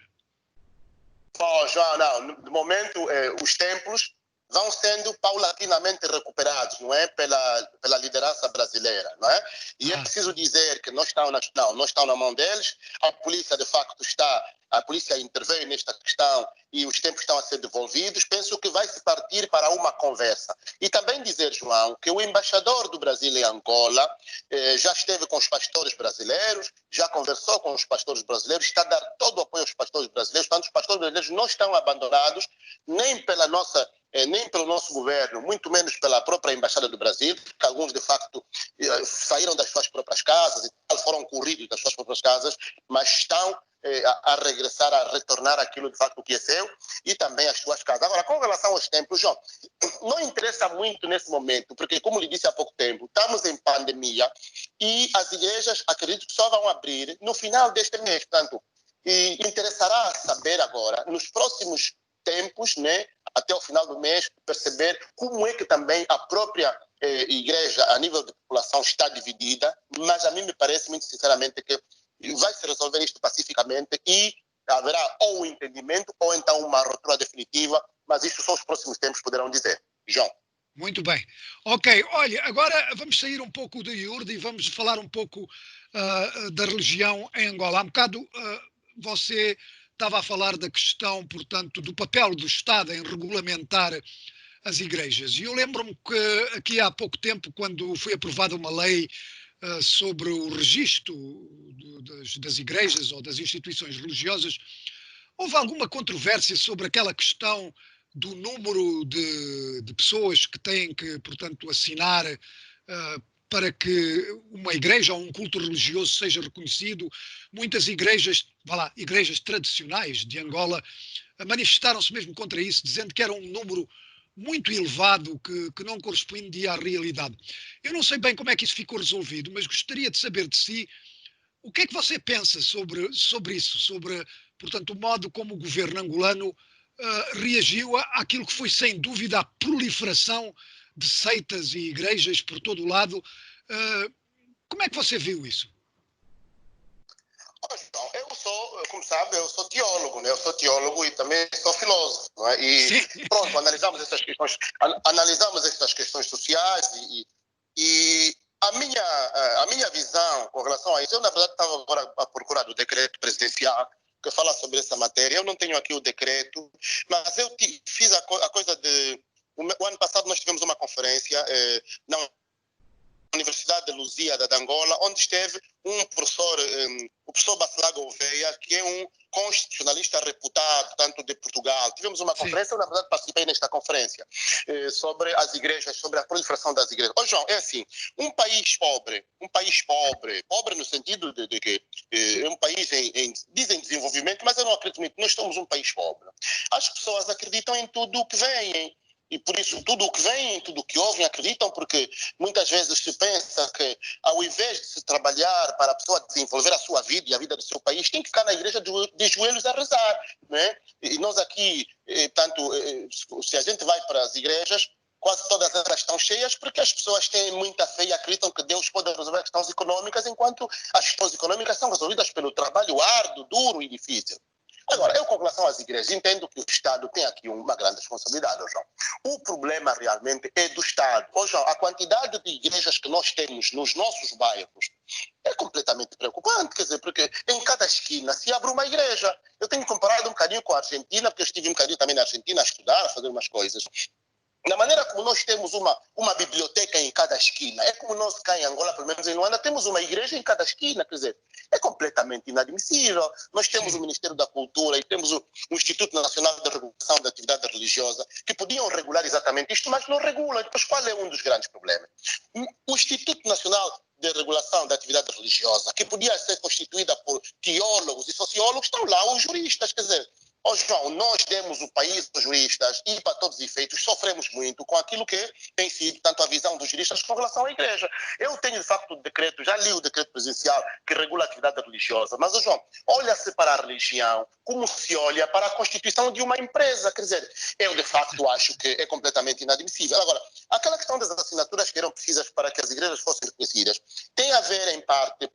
Bom, João, não, de momento os templos vão sendo paulatinamente recuperados, não é, pela liderança brasileira, não é? E é preciso dizer que não estão na mão deles. A polícia de facto a polícia interveio nesta questão e os tempos estão a ser devolvidos. Penso que vai se partir para uma conversa. E também dizer, João, que o embaixador do Brasil em Angola já esteve com os pastores brasileiros, já conversou com os pastores brasileiros, está a dar todo o apoio aos pastores brasileiros. Portanto, os pastores brasileiros não estão abandonados nem nem pelo nosso governo, muito menos pela própria Embaixada do Brasil, porque alguns, de facto, saíram das suas próprias casas e tal, foram corridos das suas próprias casas, mas estão a regressar, a retornar aquilo, de facto, que é seu e também as suas casas. Agora, com relação aos tempos, João, não interessa muito nesse momento, porque, como lhe disse há pouco tempo, estamos em pandemia e as igrejas, acredito que só vão abrir no final deste mês. Portanto, interessará saber agora, nos próximos tempos, né, até o final do mês, perceber como é que também a própria igreja, a nível de população, está dividida, mas a mim me parece, muito sinceramente, que vai se resolver isto pacificamente e haverá ou um entendimento ou então uma ruptura definitiva, mas isso só os próximos tempos poderão dizer. João. Muito bem. Ok, olha, agora vamos sair um pouco da IURD e vamos falar um pouco da religião em Angola. Há um bocado você estava a falar da questão, portanto, do papel do Estado em regulamentar as igrejas. E eu lembro-me que aqui há pouco tempo, quando foi aprovada uma lei sobre o registro das igrejas ou das instituições religiosas, houve alguma controvérsia sobre aquela questão do número de pessoas que têm que, portanto, assinar para que uma igreja ou um culto religioso seja reconhecido. Muitas igrejas, vá lá, igrejas tradicionais de Angola, manifestaram-se mesmo contra isso, dizendo que era um número muito elevado que não correspondia à realidade. Eu não sei bem como é que isso ficou resolvido, mas gostaria de saber de si o que é que você pensa sobre isso, sobre, portanto, o modo como o governo angolano reagiu àquilo que foi, sem dúvida, a proliferação de seitas e igrejas por todo o lado. Como é que você viu isso? Então, como sabe, eu sou teólogo, né? Eu sou teólogo e também sou filósofo, não é? E pronto, analisamos essas questões sociais e a minha visão com relação a isso, eu na verdade estava agora a procurar do decreto presidencial que fala sobre essa matéria. Eu não tenho aqui o decreto, mas eu fiz a coisa de... O ano passado nós tivemos uma conferência na Universidade de Lusíada de Angola, onde esteve o professor Bacelar Gouveia, que é um constitucionalista reputado, tanto de Portugal. Tivemos uma conferência, eu na verdade participei nesta conferência, sobre as igrejas, sobre a proliferação das igrejas. João, é assim, um país pobre no sentido de que é um país dizem desenvolvimento, mas eu não acredito muito, nós somos um país pobre. As pessoas acreditam em tudo o que vem. E por isso, tudo o que vem, tudo o que ouvem, acreditam, porque muitas vezes se pensa que, ao invés de se trabalhar para a pessoa desenvolver a sua vida e a vida do seu país, tem que ficar na igreja de joelhos a rezar, né? E nós aqui, se a gente vai para as igrejas, quase todas elas estão cheias porque as pessoas têm muita fé e acreditam que Deus pode resolver as questões econômicas, enquanto as questões econômicas são resolvidas pelo trabalho árduo, duro e difícil. Agora, eu com relação às igrejas, entendo que o Estado tem aqui uma grande responsabilidade, João. O problema realmente é do Estado. João, a quantidade de igrejas que nós temos nos nossos bairros é completamente preocupante, quer dizer, porque em cada esquina se abre uma igreja. Eu tenho comparado um bocadinho com a Argentina, porque eu estive um bocadinho também na Argentina a estudar, a fazer umas coisas. Na maneira como nós temos uma biblioteca em cada esquina, é como nós cá em Angola, pelo menos em Luanda, temos uma igreja em cada esquina, quer dizer, é completamente inadmissível. Nós temos o Ministério da Cultura e temos o Instituto Nacional de Regulação da Atividade Religiosa, que podiam regular exatamente isto, mas não regulam. Então, qual é um dos grandes problemas? O Instituto Nacional de Regulação da Atividade Religiosa, que podia ser constituída por teólogos e sociólogos, estão lá os juristas, quer dizer, João, nós temos o país dos juristas e, para todos os efeitos, sofremos muito com aquilo que tem sido tanto a visão dos juristas com relação à igreja. Eu tenho, de facto, o decreto, já li o decreto presidencial que regula a atividade religiosa, mas, João, olha-se para a religião como se olha para a constituição de uma empresa. Quer dizer, eu, de facto, acho que é completamente inadmissível. Agora, aquela questão das assinaturas que eram precisas para que as igrejas fossem reconhecidas tem a ver, em parte,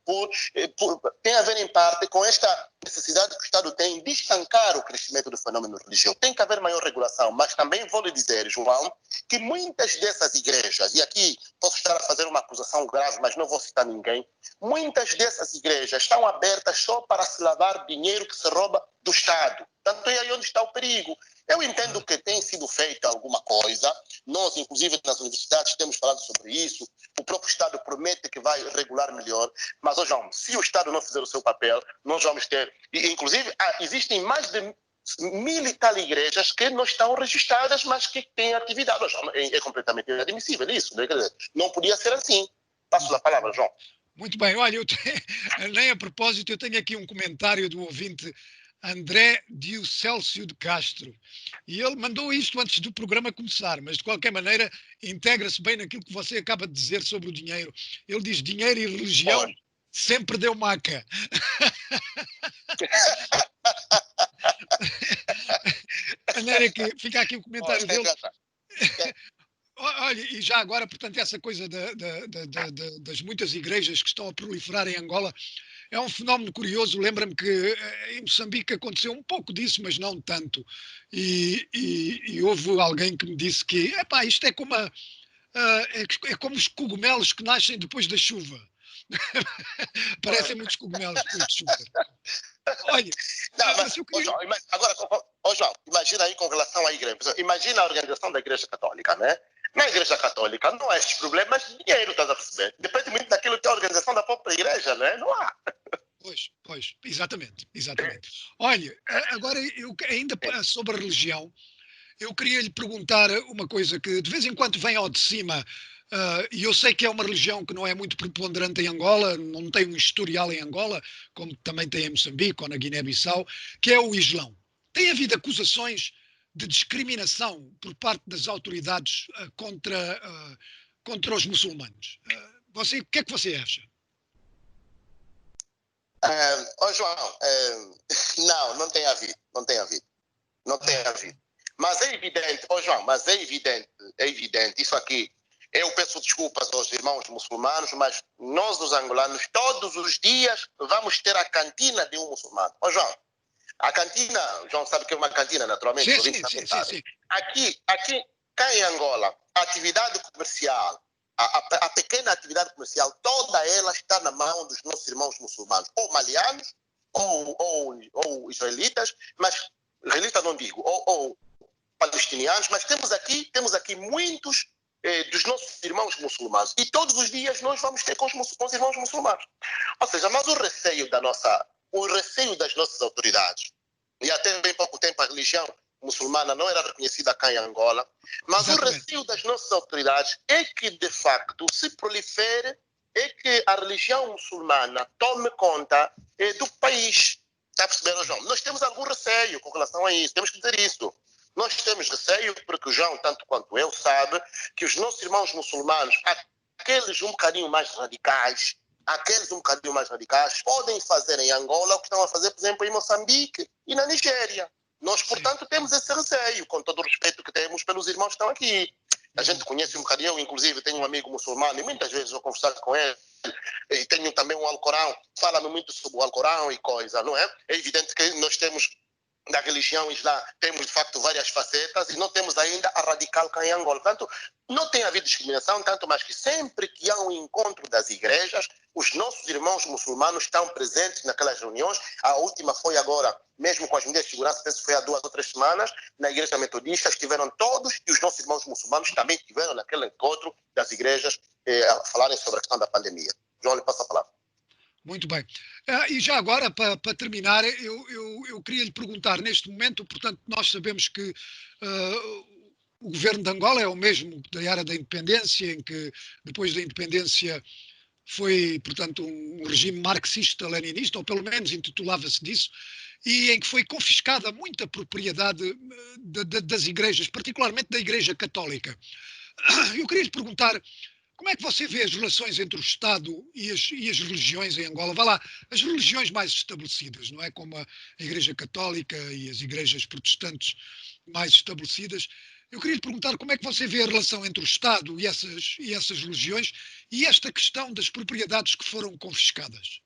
com esta necessidade que o Estado tem de estancar o crescimento do fenômeno religioso. Tem que haver maior regulação, mas também vou lhe dizer, João, que muitas dessas igrejas, e aqui posso estar a fazer uma acusação grave, mas não vou citar ninguém, muitas dessas igrejas estão abertas só para se lavar dinheiro que se rouba do Estado. Portanto, é aí onde está o perigo. Eu entendo que tem sido feita alguma coisa, nós, inclusive, nas universidades temos falado sobre isso, o próprio Estado promete que vai regular melhor, mas, João, se o Estado não fizer o seu papel, nós vamos ter... Inclusive, existem mais de 1.000 e tal igrejas que não estão registradas, mas que têm atividade. João, é completamente inadmissível isso, né? Não podia ser assim. Passo a palavra, João. Muito bem, olha, nem a propósito, eu tenho aqui um comentário do ouvinte André Diocélcio de Castro, e ele mandou isto antes do programa começar, mas de qualquer maneira integra-se bem naquilo que você acaba de dizer sobre o dinheiro. Ele diz: dinheiro e religião sempre deu maca. De maneira que fica aqui o comentário dele. Olha, e já agora, portanto, essa coisa das muitas igrejas que estão a proliferar em Angola é um fenómeno curioso. Lembra-me que em Moçambique aconteceu um pouco disso, mas não tanto. E houve alguém que me disse que epá, isto é como, é como os cogumelos que nascem depois da chuva. Parecem muitos cogumelos depois de chuva. Olha, não, mas, eu queria... agora, João, imagina aí com relação à igreja. Imagina a organização da Igreja Católica, né? Na Igreja Católica não há esses problemas de dinheiro, estás a perceber? Depende muito daquilo que é a organização da própria igreja, né? Não há. Pois, exatamente. Olha, agora, ainda sobre a religião, eu queria lhe perguntar uma coisa que de vez em quando vem ao de cima, e eu sei que é uma religião que não é muito preponderante em Angola, não tem um historial em Angola, como também tem em Moçambique ou na Guiné-Bissau, que é o Islão. Tem havido acusações de discriminação por parte das autoridades contra os muçulmanos. O que é que você acha? João, não tem havido. Mas é evidente, João, é evidente, isso aqui, eu peço desculpas aos irmãos muçulmanos, mas nós, os angolanos, todos os dias vamos ter a cantina de um muçulmano. João, a cantina, João sabe que é uma cantina, naturalmente. Sim. Aqui, cá em Angola, a atividade comercial, a pequena atividade comercial, toda ela está na mão dos nossos irmãos muçulmanos, ou malianos, ou israelitas, mas israelitas não digo, ou palestinianos, mas temos aqui muitos dos nossos irmãos muçulmanos, e todos os dias nós vamos ter com os irmãos muçulmanos. Ou seja, mas o receio das nossas autoridades, e até bem pouco tempo a religião muçulmana não era reconhecida cá em Angola, mas exatamente, o receio das nossas autoridades é que, de facto, se prolifere, é que a religião muçulmana tome conta do país. Está a perceber, João? Nós temos algum receio com relação a isso, temos que dizer isso. Nós temos receio porque o João, tanto quanto eu, sabe que os nossos irmãos muçulmanos, aqueles um bocadinho mais radicais, podem fazer em Angola o que estão a fazer, por exemplo, em Moçambique e na Nigéria. Nós, portanto, temos esse receio, com todo o respeito que temos pelos irmãos que estão aqui. A gente conhece um bocadinho, eu inclusive tenho um amigo muçulmano e muitas vezes vou conversar com ele, e tenho também um Alcorão, fala-me muito sobre o Alcorão e coisa, não é? É evidente que nós temos da religião islã, temos de facto várias facetas e não temos ainda a radical cá em Angola. Portanto, não tem havido discriminação, tanto mais que sempre que há um encontro das igrejas, os nossos irmãos muçulmanos estão presentes naquelas reuniões. A última foi agora, mesmo com as medidas de segurança, penso que foi há 2 ou 3 semanas, na igreja metodista, estiveram todos e os nossos irmãos muçulmanos também estiveram naquele encontro das igrejas a falarem sobre a questão da pandemia. João, lhe passo a palavra. Muito bem. E já agora, para terminar, eu queria lhe perguntar, neste momento, portanto, nós sabemos que o governo de Angola é o mesmo da era da independência, em que depois da independência foi, portanto, um regime marxista-leninista, ou pelo menos intitulava-se disso, e em que foi confiscada muita propriedade das igrejas, particularmente da Igreja Católica. Eu queria lhe perguntar, como é que você vê as relações entre o Estado e as religiões em Angola? Vá lá, as religiões mais estabelecidas, não é? Como a Igreja Católica e as igrejas protestantes mais estabelecidas. Eu queria lhe perguntar como é que você vê a relação entre o Estado e essas religiões e esta questão das propriedades que foram confiscadas.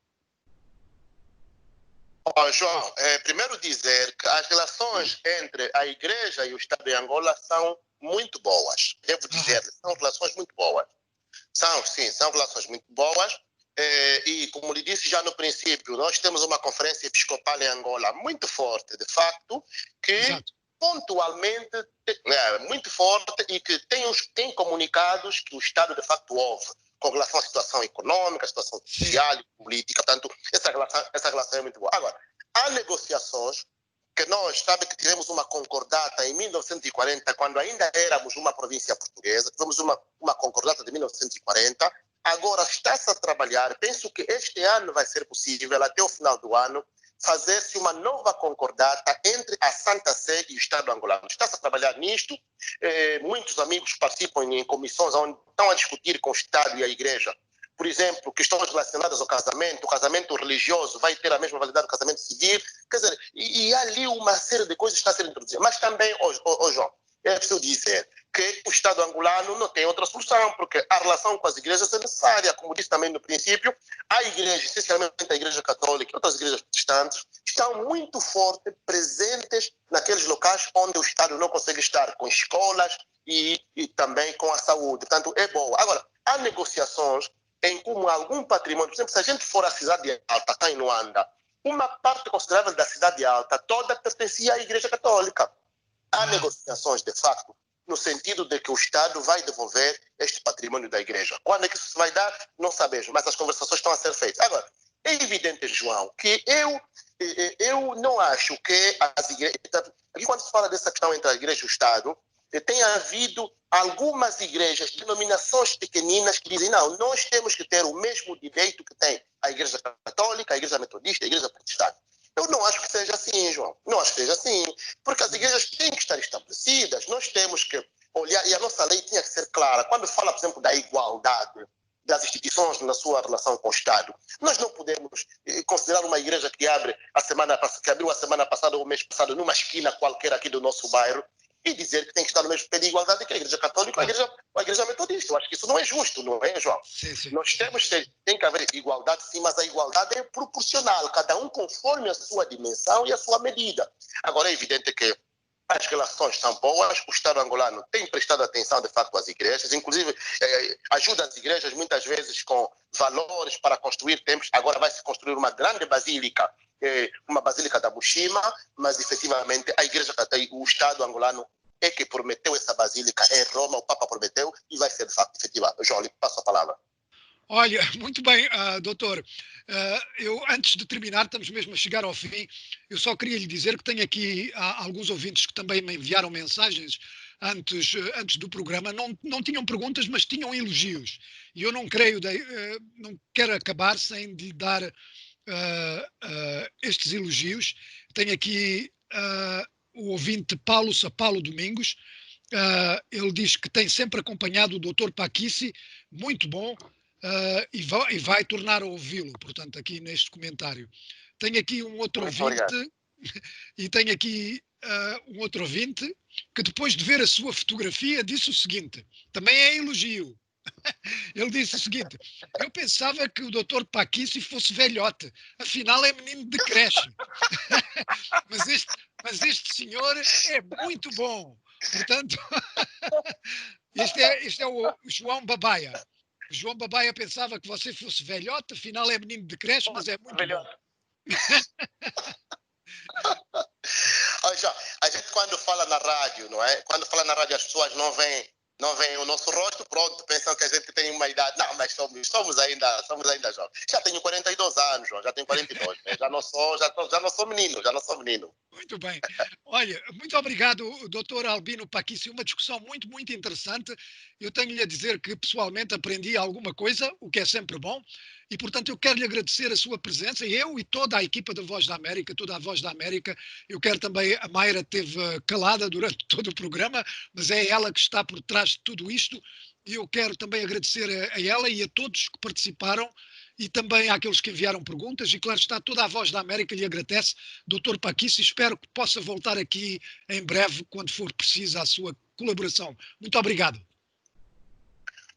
João, primeiro dizer que as relações entre a Igreja e o Estado de Angola são muito boas. Devo dizer, são relações muito boas. São relações muito boas. E, como lhe disse já no princípio, nós temos uma conferência episcopal em Angola muito forte, de facto, que Exato. pontualmente é muito forte e que tem comunicados que o Estado, de facto, ouve com relação à situação econômica, à situação social e política. Portanto, essa relação é muito boa. Agora, há negociações que nós, sabe que tivemos uma concordata em 1940, quando ainda éramos uma província portuguesa, tivemos uma concordata de 1940, agora está-se a trabalhar, penso que este ano vai ser possível, até o final do ano, fazer-se uma nova concordata entre a Santa Sé e o Estado angolano. Está-se a trabalhar nisto, muitos amigos participam em comissões onde estão a discutir com o Estado e a Igreja. Por exemplo, questões relacionadas ao casamento, o casamento religioso vai ter a mesma validade do casamento civil, quer dizer, e há ali uma série de coisas que está a ser introduzida. Mas também, João, é preciso dizer que o Estado angolano não tem outra solução, porque a relação com as igrejas é necessária, como disse também no princípio, a igreja, essencialmente a Igreja Católica e outras igrejas protestantes, estão muito fortes, presentes naqueles locais onde o Estado não consegue estar, com escolas e também com a saúde. Portanto, é boa. Agora, há negociações em como algum patrimônio, por exemplo, se a gente for à Cidade Alta, cá em Luanda, uma parte considerável da Cidade Alta toda pertencia à Igreja Católica. Há negociações, de facto, no sentido de que o Estado vai devolver este patrimônio da Igreja. Quando é que isso se vai dar, não sabemos, mas as conversações estão a ser feitas. Agora, é evidente, João, que eu não acho que as igrejas... Aqui, quando se fala dessa questão entre a Igreja e o Estado, tem havido algumas igrejas, denominações pequeninas, que dizem, não, nós temos que ter o mesmo direito que tem a Igreja Católica, a Igreja Metodista, a Igreja Protestante. Eu não acho que seja assim, João. Não acho que seja assim. Porque as igrejas têm que estar estabelecidas, nós temos que olhar, e a nossa lei tinha que ser clara. Quando fala, por exemplo, da igualdade das instituições na sua relação com o Estado, nós não podemos considerar uma igreja que abriu a semana passada ou o mês passado numa esquina qualquer aqui do nosso bairro e dizer que tem que estar no mesmo pé de igualdade que a Igreja Católica ou a Igreja Metodista. Eu acho que isso não é justo, não é, João? Sim. Nós tem que haver igualdade, sim, mas a igualdade é proporcional, cada um conforme a sua dimensão e a sua medida. Agora, é evidente que as relações são boas, o Estado angolano tem prestado atenção, de facto, às igrejas, inclusive ajuda as igrejas muitas vezes com valores para construir templos. Agora vai se construir uma grande basílica, uma basílica da Bushima, mas efetivamente a igreja, o Estado angolano é que prometeu essa basílica em Roma, o Papa prometeu e vai ser de facto efetivado. João, lhe passo a palavra. Olha, muito bem, doutor. Eu, antes de terminar, estamos mesmo a chegar ao fim, eu só queria lhe dizer que tenho aqui alguns ouvintes que também me enviaram mensagens antes do programa. Não tinham perguntas, mas tinham elogios. E eu não quero acabar sem lhe dar estes elogios. Tenho aqui o ouvinte Paulo Sapalo Domingos. Ele diz que tem sempre acompanhado o doutor Paquici, muito bom. E vai tornar a ouvi-lo, portanto, aqui neste comentário. Tenho aqui um outro ouvinte, e tenho aqui um outro ouvinte, que depois de ver a sua fotografia disse o seguinte, também é elogio. Ele disse o seguinte: eu pensava que o doutor Paquissi fosse velhote, afinal é menino de creche. mas este senhor é muito bom. Portanto, este é o João Babaia. O João Babaia pensava que você fosse velhote, afinal é menino de creche, mas é muito bom. Melhor. Olha, a gente quando fala na rádio, não é? Quando fala na rádio as pessoas não veem o nosso rosto, pronto, pensam que a gente tem uma idade. Não, mas somos ainda jovens. Já tenho 42 anos, João, já tenho 42, né? Já não sou menino, já não sou menino. Muito bem. Olha, muito obrigado, doutor Albino Paquissi. Uma discussão muito, muito interessante. Eu tenho-lhe a dizer que pessoalmente aprendi alguma coisa, o que é sempre bom, e portanto eu quero lhe agradecer a sua presença, eu e toda a equipa da Voz da América, toda a Voz da América. Eu quero também, a Mayra esteve calada durante todo o programa, mas é ela que está por trás de tudo isto, e eu quero também agradecer a ela e a todos que participaram e também àqueles que enviaram perguntas, e claro está, toda a Voz da América lhe agradece, doutor Paquissi, espero que possa voltar aqui em breve, quando for precisa a sua colaboração. Muito obrigado.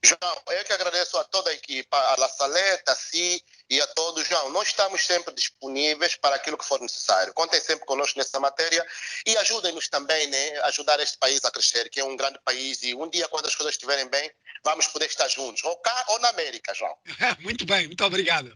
João, eu que agradeço a toda a equipa, a La Saleta, a Si e a todos. João, nós estamos sempre disponíveis para aquilo que for necessário. Contem sempre conosco nessa matéria e ajudem-nos também, né, a ajudar este país a crescer, que é um grande país e um dia, quando as coisas estiverem bem, vamos poder estar juntos, ou cá ou na América, João. Muito bem, muito obrigado.